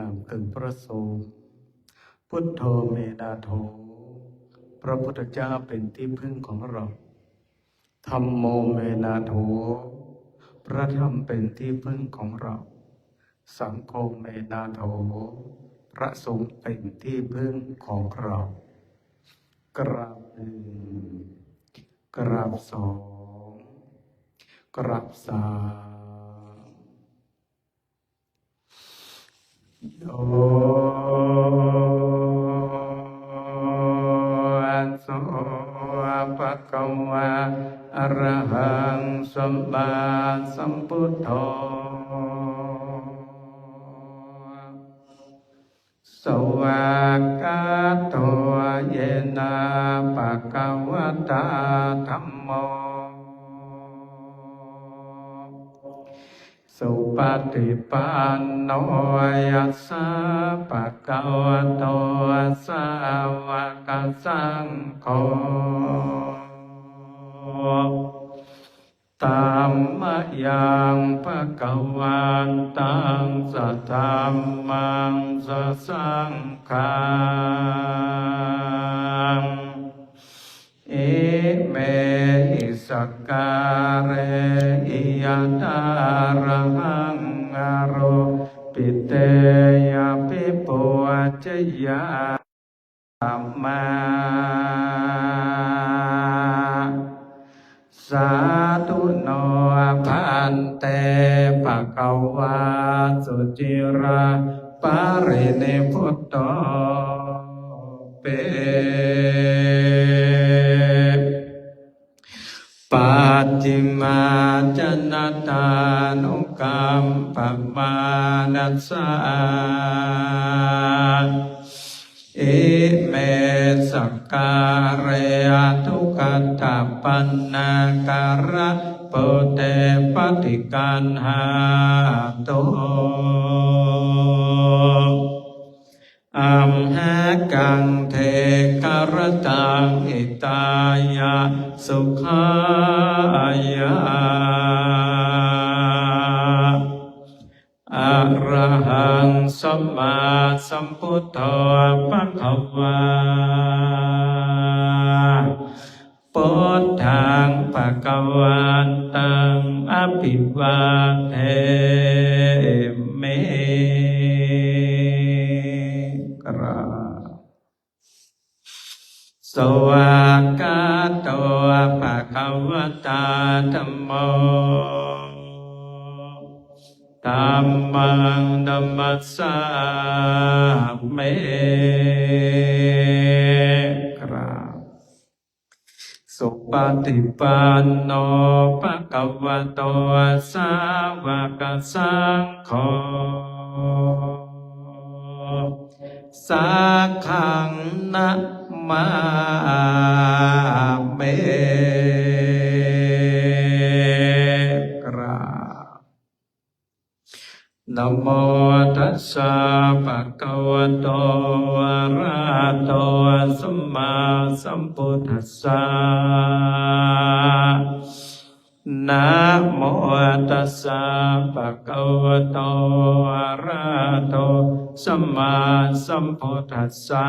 ามถึงพระสงฆ์พุทโธเมนาโถพระพุทธเจ้าเป็นที่พึ่งของเราธัมโมเมนาโถพระธรรมเป็นที่พึ่งของเราสังโฆเมนาโถพระสงฆ์เป็นที่พึ่งของเรากราบหนึ่งกราบสองกราบสามโยโสภะคะวะอะระหังสัมมาสัมพุทโธสวากาโตเยนะภะคะวะตาธัมโมสุปฏิปันโนยัสสะภะคะวะโตสาวกสังโฆธัมมยังภะคะวันตังสัทธัมมังสัสสังฆังอิเมหิสกการะอิยตาระหังอโรปิเตยะปิปุจยามาสาธุโนภันเตภะคะวะสุจิราปารินิพพุตโตเปปัจจิมาจนตานุกัมปมานัสสะอิเมสกการะทุกขตาปันนาการะโปเตปฏิกันหาโตอัมหะกังเทกรตังอิตายะสุขายะอะระหังสัมมาสัมพุทโธภะคะวาพุทธังภะคะวันตังอภิวาเทมิกราสวากาโตภะคะวะตาธัมโมธัมมังนัมมัสสามิกราบสุปฏิปันโนภะคะวะโตสาวกสังโฆสังฆังนะมามิกราบนะโมตัสสะภะคะวะโตอะระหะโตสัมมาสัมพุทธัสสะนะโมตัสสะภะคะวะโตอะระหะโตสัมมาสัมพุทธัสสะ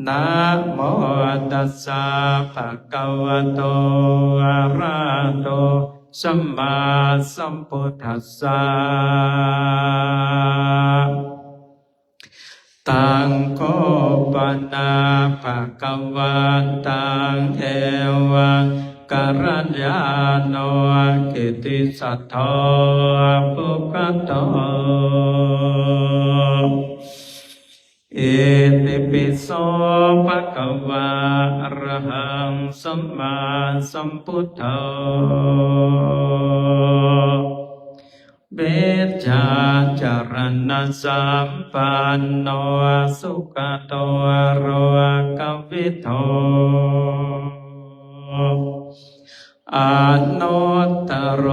นะโมตัสสะภะคะวะโตอะระหะโตสัมมาสัมพุทธัสสะตังโกปนาภะคะวันตังเอวังกัลยาโนกิตติสัทโธปุคโตอิติปิโสภะคะวะอะระหังสัมมาสัมพุทโธเบชาจารณะสัมปันโนสุขโตโรกวิโทอนุตตร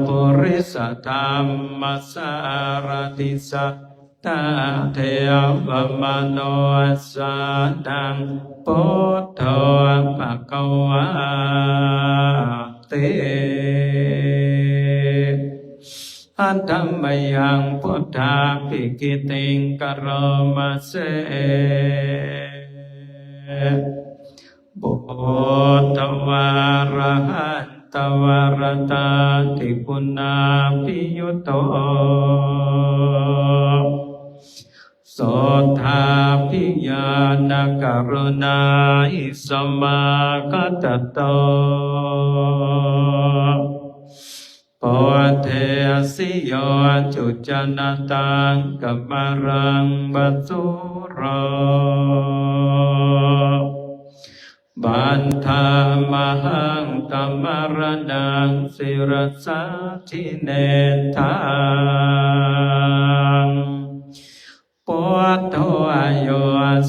ปุริสธรรมสารติสัทธาเทวมโนสัตังพุทโธภะคะวะเต อันธัมมยังพุทธาภิกิติงกโรมาเสบุตตวารหันตวรตาติคุณาภิยุโตโสทาภิญาณกรุณาอิสมาคัตโตโพเทสิโยจุจนตังกัมมรังบัสสุโรบันทามหังตัมมรณังสิรสัทิเนทังปุถโตโย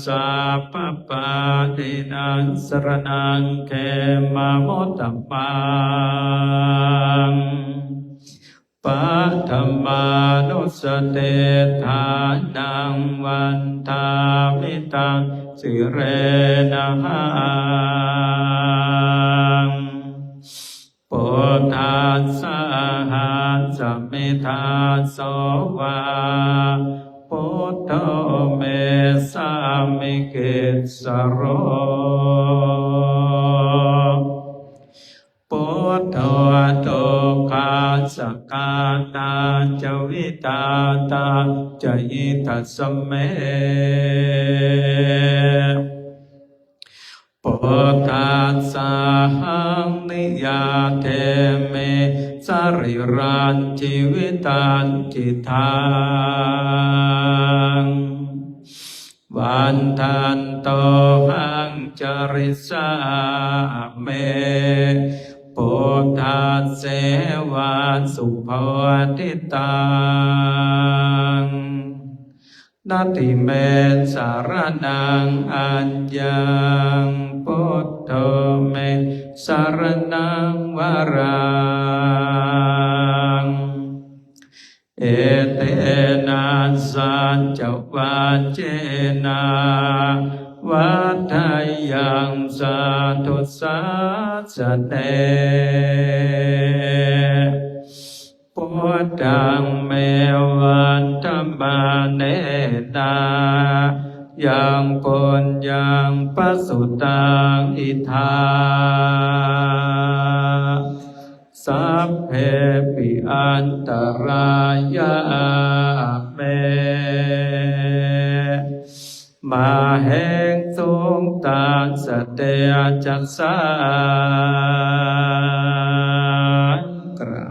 สัพพปะตินังสรณังเขมะโมตตปังปัทธมานุสเตธานังวันทามิตังสิเรนะหังปุถตัสสะหัสสะเมธาโสวาพุทโธเมสามิเกสโรพุทโธโตคาสกาตาจวิตาตาจยิทัสสเมพุทธัสสะหังนิยาเทเมสริรันชีวิตันจิตังวันทันโตหังจริสาเมพุทธัสเสวะสุภวทิตังนาติเมสารนังอัญญังพุทโธเมสารนังวรังเอเตนะสัจจวัจเจนะวัฏฏายังสาธุสัสสะเนพุทธังเมวันธัมมาเนนายังปุญญังปัสสุตังอิทาสัพเพปิอันตรายะเมมาแห่งสงตานสเตจัสสากา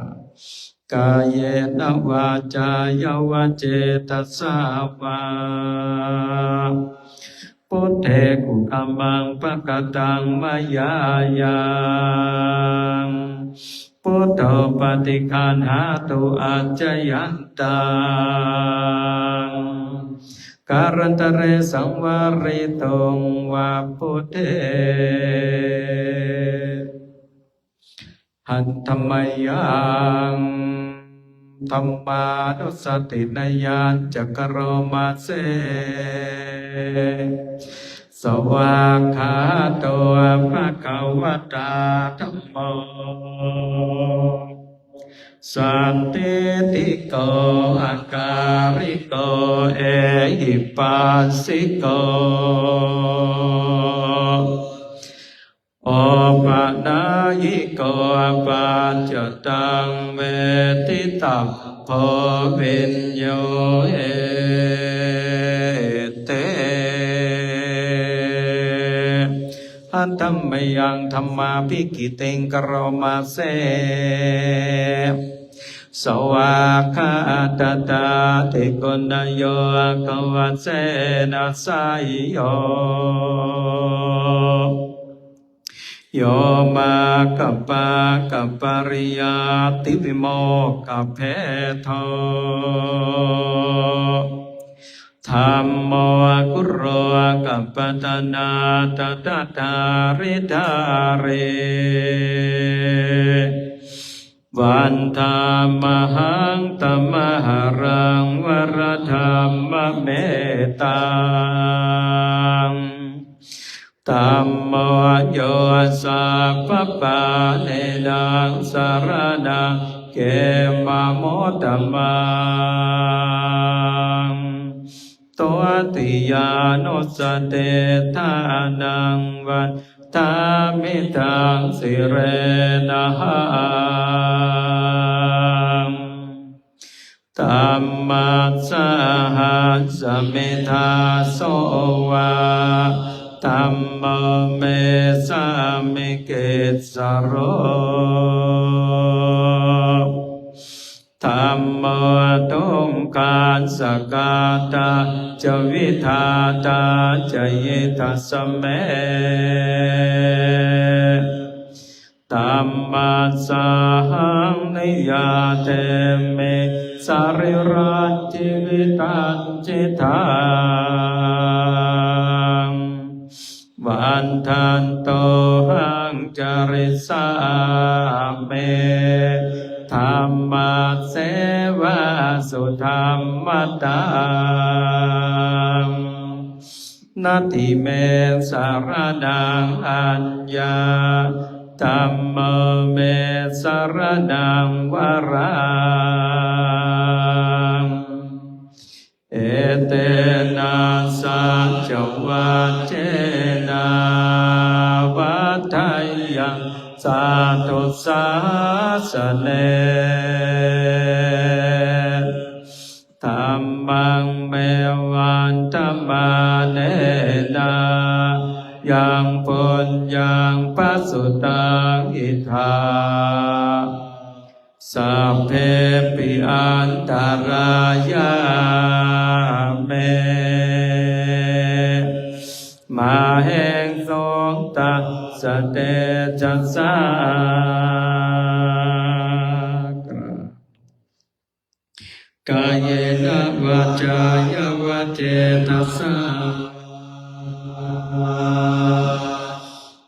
กายเยนะวาจายาวเจตสาวาพุทเทกุธัมมังปะกตังมายายังพุทโธปฏิคันหาตุอัจจยันตังการันตเรสังวาริตงวาพุทเทหันธรรมยังธรรมานุสตินายานจักโรมาเสสวากขาโตภะคะวะตาธัมโมสันติติโกอาการิโกเอหิปัสสิโกโอปะนายิโกปัจจตังเวทิตัพโพวิญโยเอเตอันธัมมยังธัมมาภิกิติงกโรมาเสสวากขาตตาติกุณโยกวัสเสนะสายโยโยมากัปปะกัปปริยาติวิโมกขเพโทธัมโมกุโรกัปปตนาตตตาริธาเรวันธามหังตัมมหรังวรธรรมเมตังธัมโมโยสัพพปะเนดังสารนังเกมะโม ธัมมังตัวติยานุสเตทานังวันตามิทังสิเรนะหังธัมมัสสหัสสมิทาโสวาธัมโมเมสามิเกสโรธัมโมตุงกาสกาตาจวิธาตาจยิทัสเมธัมมัสสหังนิยาเตเมสริรัจจิวิตัจจิตังวันทันโตหังจริสาเมธัมมัสเสวะสุธัมมตังนาทิเมสารนังอัญญาธัมโมเมสารนังวรังเอเตนะสัจวัจเจนะวัฏฏัยยังสาธุสาสเนธัมมังเมวันธัมมาเนนะยังปุญญังปัสสุตังอิทธาสัพเพปิอันตรายาเมมาแห่งสงตัสสะเตจัสสากายเนวาจายวะเจตสา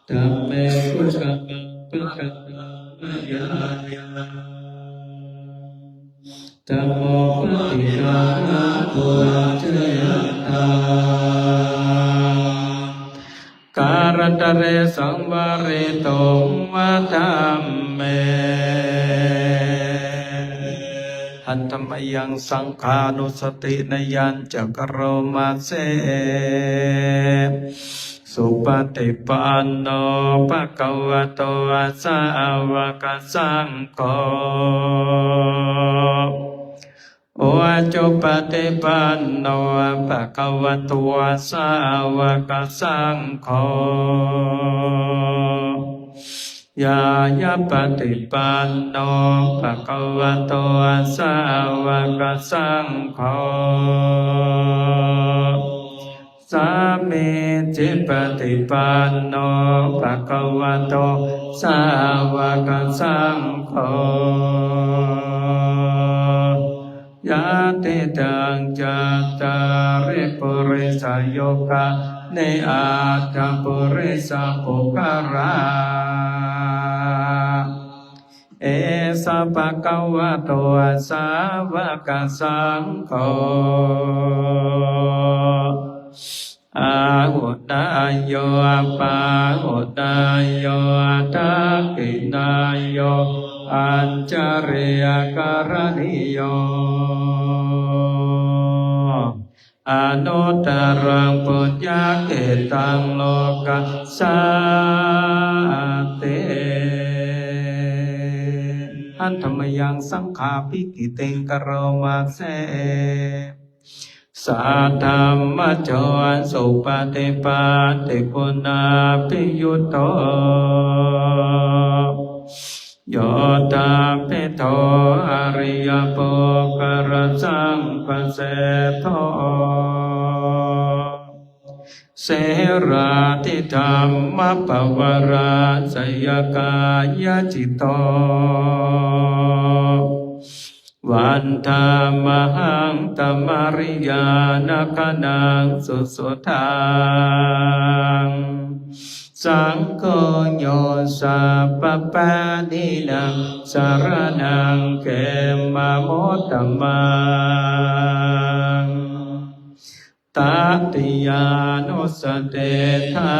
ธัมเมพุทธังพุทธังยายาธัมโมปฏิฆานะปุจจยตาการตเรสังวาริโตวะธัมเมหันธรรมยังสังขานุสตินยัญจักโรมาเสสุปฏิปันโนภะคะวะโตสาวกสังโฆโอจุปฏิปันโนภะคะวะโตสาวกสังโฆยายะปฏิปันโนภะคะวะโตสาวกสังโฆสามีจิปฏิปันโนภะคะวะโตสาวกสังโฆยะติตังจัตตาริปุริสโยคะเนอาตปุริสปุคาราเอสะภะคะวะโตสาวกสังโฆอาหุตายโยปาหุตายโยทักขินายโยอัญจเริยการณิโยอนุตตรังปุญญเกตังโลกัสสาเตหันธรรมยังสังขาภิกิเตงกโรมาเสสัทธัมมะโจสุปฏิปันติปุณาภิยุตโตโยตาภิโตอริยปุคคลสังปเสโทเสราติธรรมปวาราสยกายจิตโตวันธามหังตมริยานคนังสุสุทังสังโฆโยสัพพปะนินังสารนังเขมะโมตตมังตติยานุสเตทา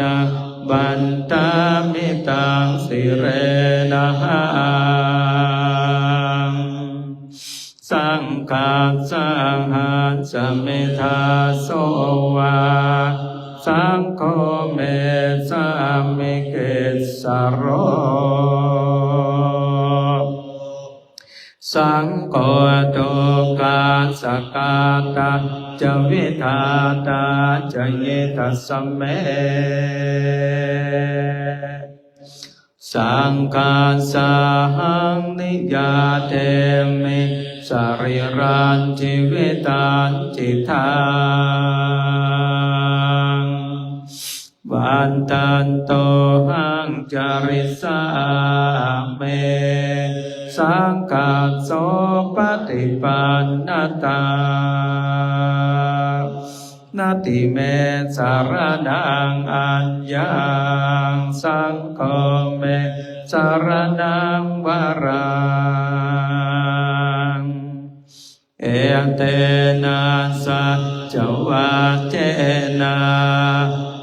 นังบันตามิตังสิเรนะหัง กาสังหาสมิทาโสวาสังโฆเมสามิเกสโรสังโฆตุกาสกาตาจวิทาตาจเยตัสสเมสังฆาสาหังนิยาเตมิสริรันจิวิตันจิตังวันตันโตหังจาริสาเมสังฆาโสปฏิปันนตานาติเมสารนังอัญญังสังโฆเมสารนังวรังเอเตนะสัจวัจเจนะ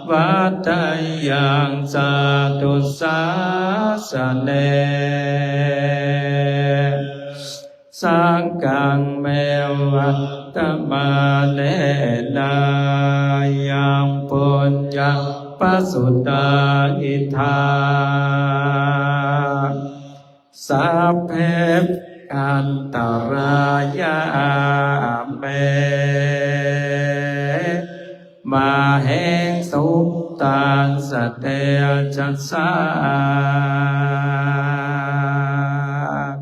วัตยังสาตุสาสเนสังฆังเมวัตตมาเนนายังปุญญปัสสุตาอิทาสัพเพอันตรายาเมมาเหงสุปตังสเตจัสสา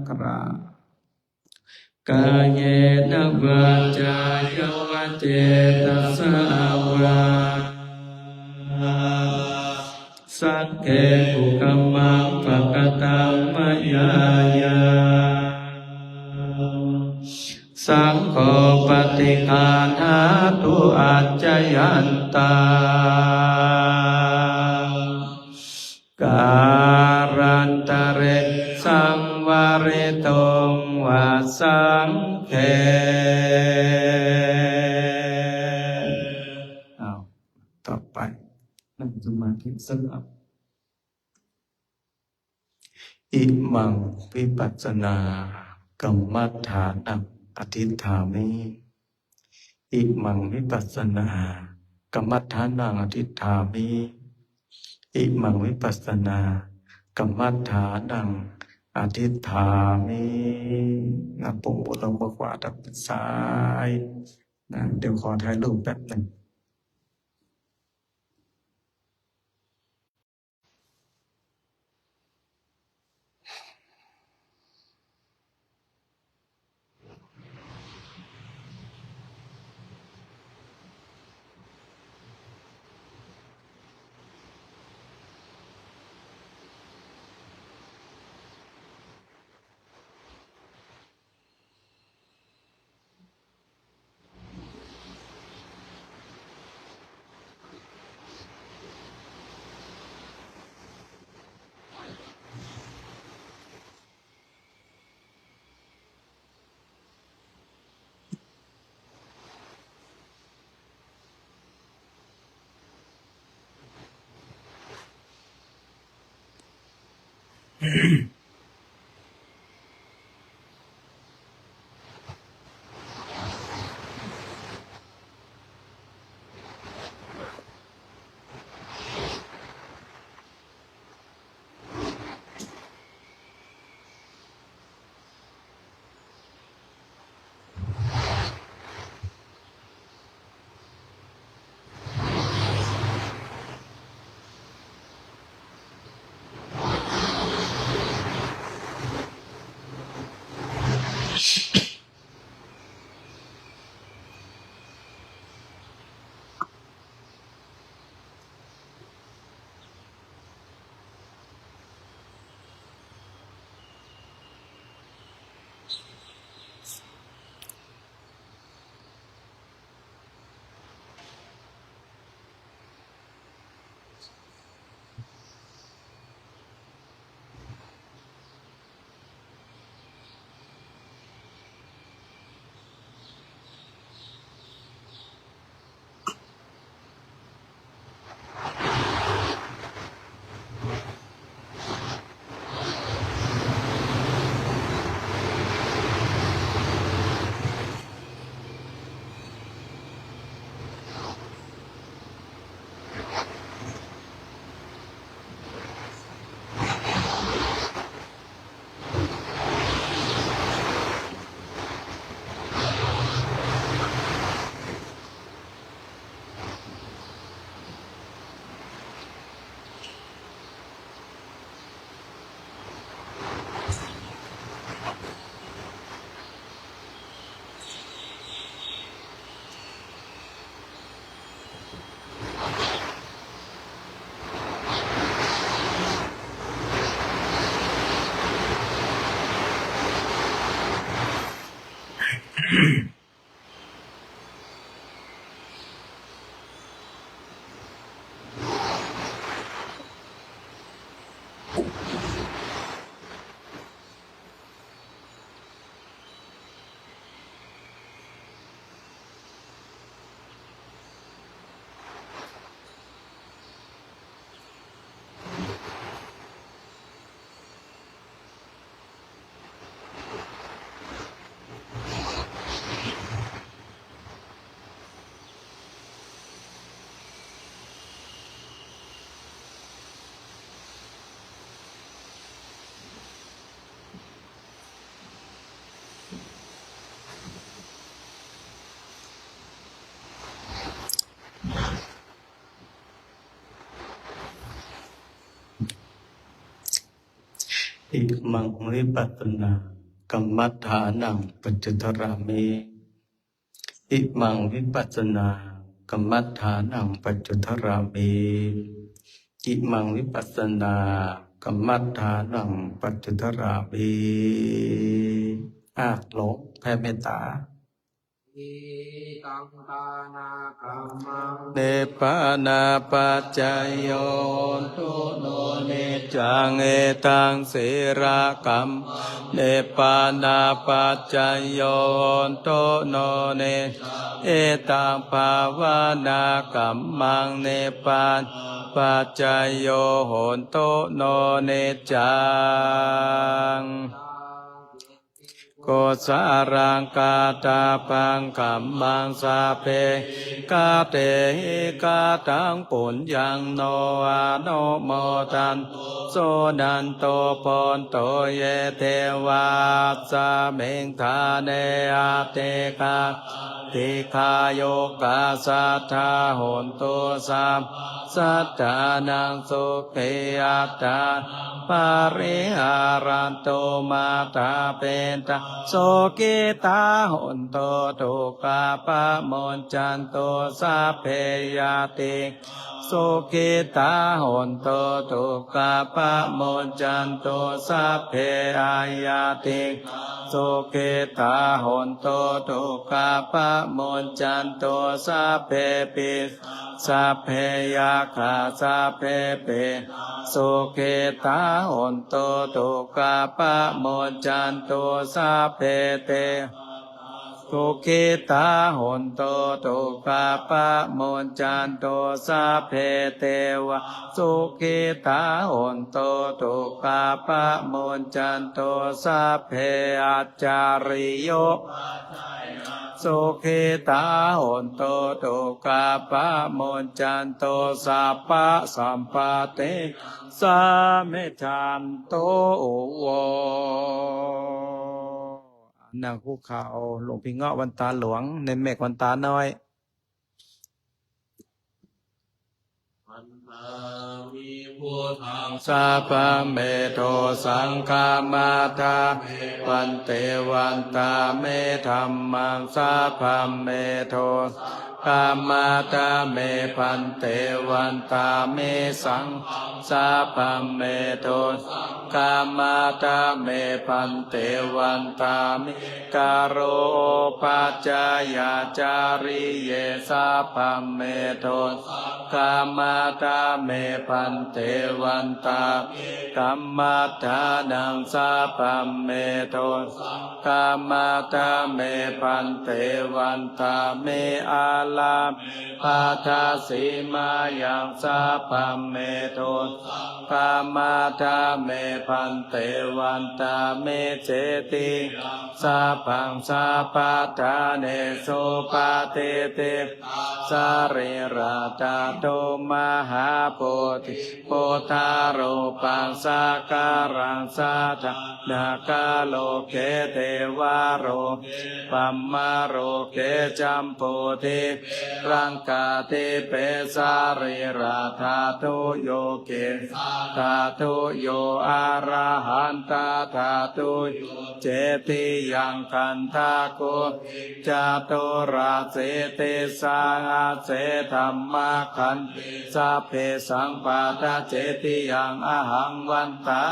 กรา กายเยนะวาจายวะเจตสาวาสักเกปุกมังปะกตังมยายาสังโฆปฏิฆานาตุอัจจยันตังการันตเรสังวาริตงวาสังเขต่อไปนั่งสมาธิสลับอิมังวิปัสสนากรรมฐานังอธิฐามิอิมังวิปัสสนากรรมฐานังอธิฐามิอิมังวิปัสสนากรรมฐานังอธิฐามินะปุ่มบนลงขวาดับซ้ายนะเดี๋ยวขอถ่ายรูปแป๊บหนึ่ง อิมังวิปัสสนากรรมฐานังปัจจุทรามิอิมังวิปัสสนากรรมฐานังปัจจุทรามิอิมังวิปัสสนากรรมฐานังปัจจุทรามิหลงแผ่เมตตาอิตังปานาคัมมังเนปานาปัจจายโยตุโนเนจังเอตังเสรากัมเนปานาปัจจายโยตุโนเนเอตังภาวนากัมมังเนปานปัจจายโยโหนโตโนเนจังโกสารังกาตาปังกัมมังสาเพกาเตหิกาตังปุญญังโนอาโนโมตันโสนันโตปนโตเยเทวาสาเมงทาเนอาเตกาติคาโยกาสัทธาโหนตุสัมสัตตานังสุเขอัตตาปาริหารันโตมาตาเป็นตาโสกิตาโหนโตทุกขปะโมนจันโตสัพเพยติสุขิตาโหนโตทุกขปะโมนจันโตสัพเพอายาติสุขิตาโหนโตทุกขปะโมนจันโตสัพเพปิสัพเพยาคาสัพเพเปสุขิตาโหนโตทุกขปะโมนจันโตสัพเพเตสุขิตาโหนโตทุกขปะโมนจันโตสัพเพเตวะสุขิตาโหนโตทุกขปะโมนจันโตสัพเพอัจจาริโยสุขิตาโหนโตทุกขปะโมนจันโตสัพพะสัมปะเตสามิจันโตโวนั่งคุกเข่าหลวงพี่เงาะวันตาหลวงในเมฆวันตาน้อยสัพพะเมโทสังฆามาทาวันเตวันตาเมธัมมังสัพพะเมโทกามาตาเมพันเตวันตาเมสังสัพพะเมโทกามาตาเมพันเตวันตาเมกาโรปัจจายาจาริเยสัพพะเมโทกามาตาเมพันเตวันตากัมมัฏฐานังสัพพะเมโทกามาตาเมพันเตวันตาเมอาลาปาทาสีมายังสัพพะเมโทกามาตาเมพันเตวันตาเมเจติสัพพังสัพพะทาเนสุปาเตเตสาริราตาโตมหาโพธิโพธาโรปังสักการังสัทธนาคาโลเกเทวาโรปัมมาโรเกจัมโพธิรังกาเทเปสาริราธาตุโยเกธาตุโยอาราหันตาธาตุเจติยังคันธาโกจาตุราเสเตสาเสธรรมคันสัพเพสังปาทาเจติยังอหังวันตา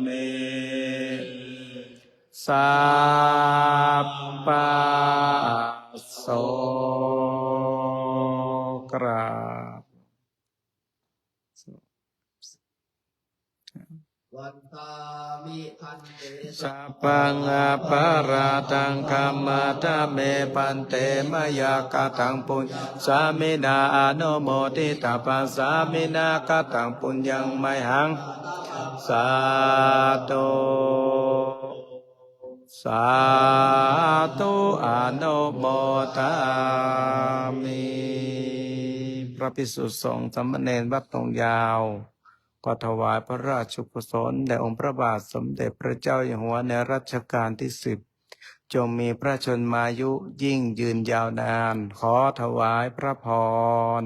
มิ สัพพะโสกราบ วันตามิพันเต สัพพังอาภาราตังคัมมาทะเมปันเตมยากตังปุญสามินาอนุโมทิตาปัสสามินากตังปุญญังไมหังสาธุสาธุอนุโมทามิพระภิกษุสงฆ์สามเณรวัดตรงยาวก็ถวายพระราชกุศลแด่องค์พระบาทสมเด็จพระเจ้าอยู่หัวในรัชกาลที่10จงมีพระชนมายุยิ่งยืนยาวนานขอถวายพระพร